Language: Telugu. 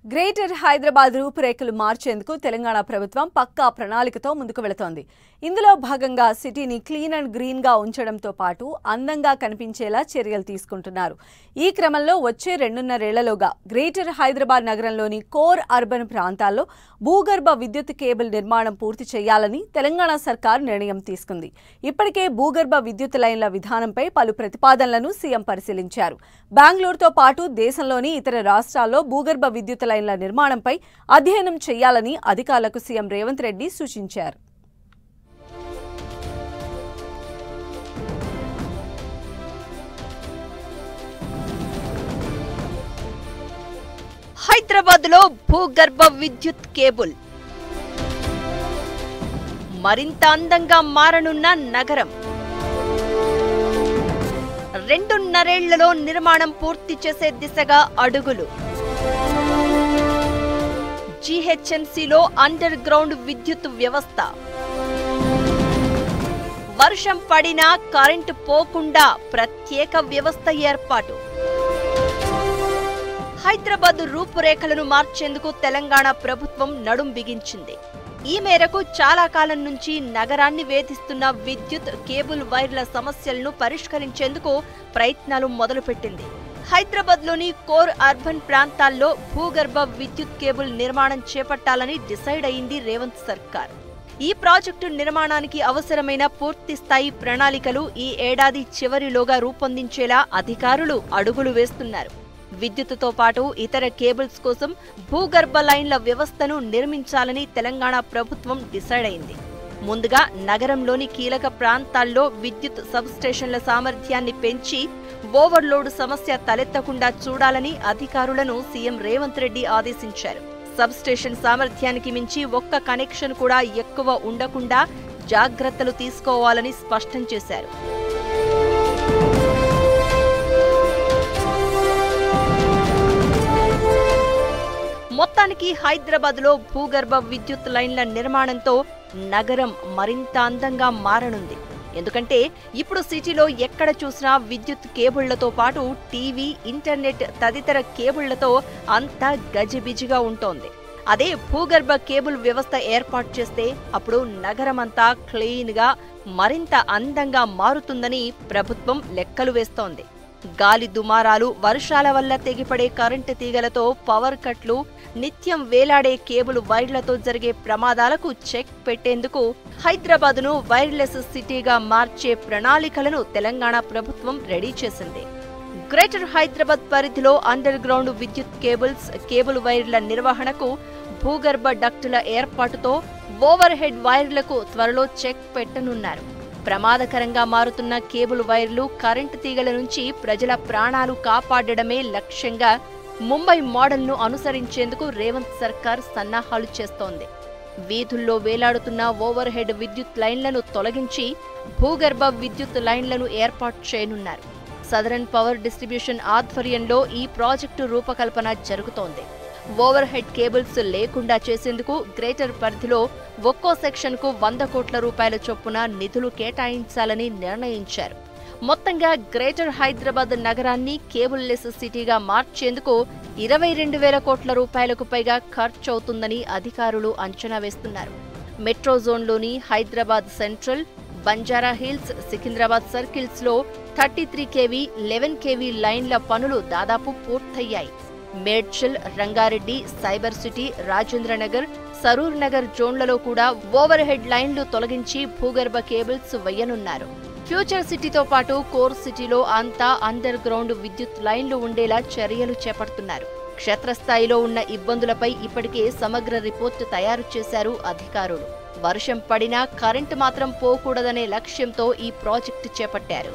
గ్రేటర్ హైదరాబాద్ రూపురేఖలు మార్చేందుకు తెలంగాణ ప్రభుత్వం పక్కా ప్రణాళికతో ముందుకు వెళుతోంది. ఇందులో భాగంగా సిటీని క్లీన్ అండ్ గ్రీన్ గా ఉంచడంతో పాటు అందంగా కనిపించేలా చర్యలు తీసుకుంటున్నారు. ఈ క్రమంలో వచ్చే 2.5 ఏళ్లలోగా గ్రేటర్ హైదరాబాద్ నగరంలోని కోర్ అర్బన్ ప్రాంతాల్లో భూగర్భ విద్యుత్ కేబుల్ నిర్మాణం పూర్తి చేయాలని తెలంగాణ సర్కార్ నిర్ణయం తీసుకుంది. ఇప్పటికే భూగర్భ విద్యుత్ లైన్ల విధానంపై పలు ప్రతిపాదనలను సీఎం పరిశీలించారు. బెంగళూరుతో పాటు దేశంలోని ఇతర రాష్ట్రాల్లో భూగర్భ విద్యుత్ లైన్ల నిర్మాణంపై అధ్యయనం చేయాలని అధికారులకు సీఎం రేవంత్ రెడ్డి సూచించారు. హైదరాబాద్లో భూగర్భ విద్యుత్ కేబుల్ మరింత అందంగా మారనున్న నగరం. 2.5 ఏళ్లలో నిర్మాణం పూర్తి చేసే దిశగా అడుగులు. జీహెచ్ఎంసీలో అండర్ గ్రౌండ్ విద్యుత్ వ్యవస్థ. వర్షం పడినా కరెంటు పోకుండా ప్రత్యేక వ్యవస్థ ఏర్పాటు. హైదరాబాద్ రూపురేఖలను మార్చేందుకు తెలంగాణ ప్రభుత్వం నడుం బిగించింది. ఈ మేరకు చాలా కాలం నుంచి నగరాన్ని వేధిస్తున్న విద్యుత్ కేబుల్ వైర్ల సమస్యలను పరిష్కరించేందుకు ప్రయత్నాలు మొదలుపెట్టింది. హైదరాబాద్లోని కోర్ అర్బన్ ప్రాంతాల్లో భూగర్భ విద్యుత్ కేబుల్ నిర్మాణం చేపట్టాలని డిసైడ్ అయింది రేవంత్ సర్కార్. ఈ ప్రాజెక్టు నిర్మాణానికి అవసరమైన పూర్తి స్థాయి ప్రణాళికలు ఈ ఏడాది చివరిలోగా రూపొందించేలా అధికారులు అడుగులు వేస్తున్నారు. విద్యుత్తుతో పాటు ఇతర కేబుల్స్ కోసం భూగర్భ లైన్ల వ్యవస్థను నిర్మించాలని తెలంగాణ ప్రభుత్వం డిసైడ్ అయింది. ముందుగా నగరంలోని కీలక ప్రాంతాల్లో విద్యుత్ సబ్స్టేషన్ల సామర్థ్యాన్ని పెంచి ఓవర్లోడ్ సమస్య తలెత్తకుండా చూడాలని అధికారులను సీఎం రేవంత్ రెడ్డి ఆదేశించారు. సబ్స్టేషన్ సామర్థ్యానికి మించి ఒక్క కనెక్షన్ కూడా ఎక్కువ ఉండకుండా జాగ్రత్తలు తీసుకోవాలని స్పష్టం చేశారు. మొత్తానికి హైదరాబాద్లో భూగర్భ విద్యుత్ లైన్ల నిర్మాణంతో నగరం మరింత అందంగా మారనుంది. ఎందుకంటే ఇప్పుడు సిటీలో ఎక్కడ చూసినా విద్యుత్ కేబుళ్లతో పాటు టీవీ, ఇంటర్నెట్ తదితర కేబుళ్లతో అంతా గజిబిజిగా ఉంటోంది. అదే భూగర్భ కేబుల్ వ్యవస్థ ఏర్పాటు చేస్తే అప్పుడు నగరమంతా క్లీన్గా మరింత అందంగా మారుతుందని ప్రభుత్వం లెక్కలు వేస్తోంది. గాలి దుమారాలు, వర్షాల వల్ల తెగిపడే కరెంటు తీగలతో పవర్ కట్లు, నిత్యం వేలాడే కేబుల్ వైర్లతో జరిగే ప్రమాదాలకు చెక్ పెట్టేందుకు హైదరాబాద్ను వైర్లెస్ సిటీగా మార్చే ప్రణాళికలను తెలంగాణ ప్రభుత్వం రెడీ చేసింది. గ్రేటర్ హైదరాబాద్ పరిధిలో అండర్ గ్రౌండ్ విద్యుత్ కేబుల్స్, కేబుల్ వైర్ల నిర్వహణకు, భూగర్భ డక్టుల ఏర్పాటుతో ఓవర్ హెడ్ వైర్లకు త్వరలో చెక్ పెట్టనున్నారు. ప్రమాదకరంగా మారుతున్న కేబుల్ వైర్లు, కరెంటు తీగల నుంచి ప్రజల ప్రాణాలు కాపాడడమే లక్ష్యంగా ముంబై మోడల్ను అనుసరించేందుకు రేవంత్ సర్కార్ సన్నాహాలు చేస్తోంది. వీధుల్లో వేలాడుతున్న ఓవర్ హెడ్ విద్యుత్ లైన్లను తొలగించి భూగర్భ విద్యుత్ లైన్లను ఏర్పాటు చేయనున్నారు. సదరన్ పవర్ డిస్ట్రిబ్యూషన్ ఆధ్వర్యంలో ఈ ప్రాజెక్టు రూపకల్పన జరుగుతోంది. ఓవర్ హెడ్ కేబుల్స్ లేకుండా చేసేందుకు గ్రేటర్ పరిధిలో ఒక్కో సెక్షన్కు 100 కోట్ల రూపాయల చొప్పున నిధులు కేటాయించాలని నిర్ణయించారు. మొత్తంగా గ్రేటర్ హైదరాబాద్ నగరాన్ని కేబుల్ లెస్ సిటీగా మార్చేందుకు 22,000 కోట్ల రూపాయలకు పైగా ఖర్చవుతుందని అధికారులు అంచనా వేస్తున్నారు. మెట్రో జోన్లోని హైదరాబాద్ సెంట్రల్, బంజారా హిల్స్, సికింద్రాబాద్ సర్కిల్స్లో 33 kV, 11 kV లైన్ల పనులు దాదాపు పూర్తయ్యాయి. మేడ్చల్, రంగారెడ్డి, సైబర్ సిటీ, రాజేంద్రనగర్, సరూర్ నగర్ జోన్లలో కూడా ఓవర్ హెడ్ లైన్లు తొలగించి భూగర్భ కేబుల్స్ వేయనున్నారు. ఫ్యూచర్ సిటీతో పాటు కోర్ సిటీలో అంతా అండర్ గ్రౌండ్ విద్యుత్ లైన్లు ఉండేలా చర్యలు చేపడుతున్నారు. క్షేత్రస్థాయిలో ఉన్న ఇబ్బందులపై ఇప్పటికే సమగ్ర రిపోర్టు తయారు చేశారు అధికారులు. వర్షం పడినా కరెంటు మాత్రం పోకూడదనే లక్ష్యంతో ఈ ప్రాజెక్టు చేపట్టారు.